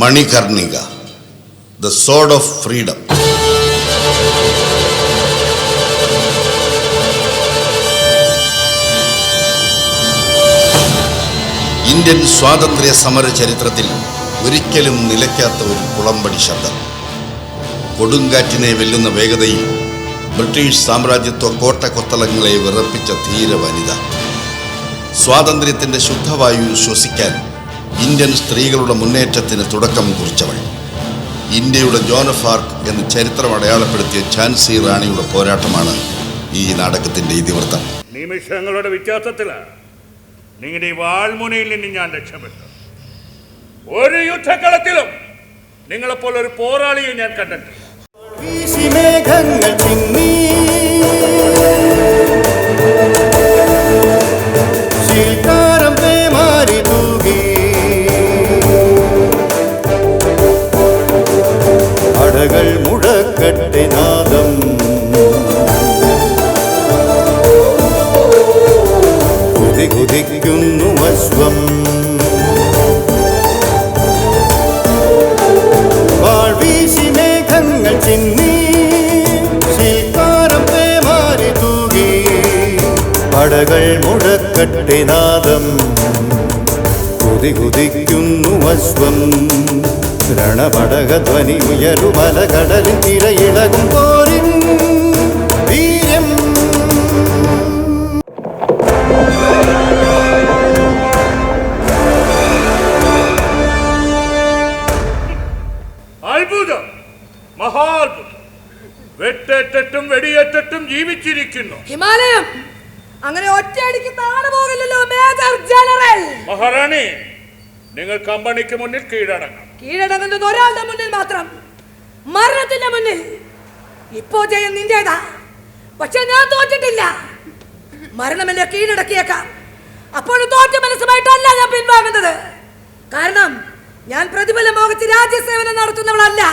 Manikarnika, the soared of freedom. Indian സ്വാതന്ത്ര്യ സമര ചരിത്രത്തിൽ ഒരിക്കലും നിലയ്ക്കാത്ത ഒരു കുളമ്പടി ശബ്ദം. കൊടുങ്കാറ്റിനെ വെല്ലുന്ന വേഗതയിൽ ബ്രിട്ടീഷ് സാമ്രാജ്യത്വ കോട്ടക്കൊത്തളങ്ങളെ വിറപ്പിച്ച ധീര വനിത. സ്വാതന്ത്ര്യത്തിന്റെ ശുദ്ധവായു ശ്വസിക്കാൻ ഇന്ത്യൻ സ്ത്രീകളുടെ മുന്നേറ്റത്തിന് തുടക്കം കുറിച്ചവൾ. ഇന്ത്യയുടെ ജോൻ ഓഫ് ആർക്ക് എന്ന് ചരിത്രം അടയാളപ്പെടുത്തിയ ഝാൻസി റാണിയുടെ പോരാട്ടമാണ് ഈ നാടകത്തിന്റെ ഇതിവൃത്തം. നിമിഷങ്ങളുടെ വ്യത്യാസത്തിലാണ് നിങ്ങളുടെ ഈ വാൾമുനയിൽ നിന്ന് ഞാൻ രക്ഷപ്പെട്ടു. ഒരു യുദ്ധക്കളത്തിലും നിങ്ങളെപ്പോലെ ഒരു പോരാളിയെ ഞാൻ കണ്ടിട്ടില്ല. അടകൾ മുഴക്കട്ടെ നാദം, കുതികുതിക്കുന്നു അശ്വം. വാൾവീശി മേഘങ്ങൾ ചിന്നി, ശീൽക്കാരം പേമാരി തൂകി. അടകൾ മുഴക്കട്ടെ നാദം, കുതികുതിക്കുന്നു അശ്വം. രണപടകധ്വനി ഉയരുമല കടലിൽ തിരയിളകും പോരിൻ വീര്യം. അത്ഭുതം, മഹാത്ഭുതം. വെട്ടേറ്റിട്ടും വെടിയേറ്റിട്ടും ജീവിച്ചിരിക്കുന്നു. ഹിമാലയം അങ്ങനെ ഒറ്റയടിക്ക് താണു പോകില്ലല്ലോ മേജർ ജനറൽ. മഹാറാണി, നിങ്ങൾ കമ്പനിക്ക് മുന്നിൽ കീഴടങ്ങണം. കീഴടങ്ങുന്നത് ഒരാളുടെ മുന്നിൽ മാത്രം, മരണത്തിന്റെ മുന്നിൽ. ഇപ്പോ ജയം നിന്റേതാ, പക്ഷെ ഞാൻ തോറ്റിട്ടില്ല. മരണം എന്നെ കീഴടക്കിയേക്കാം. അപ്പോഴും തോറ്റ മനസ്സുമായിട്ടല്ല ഞാൻ പിൻവാങ്ങുന്നത്. കാരണം ഞാൻ പ്രതിഫലം മോഹിച്ച് രാജ്യസേവനം നടത്തുന്നവളല്ല.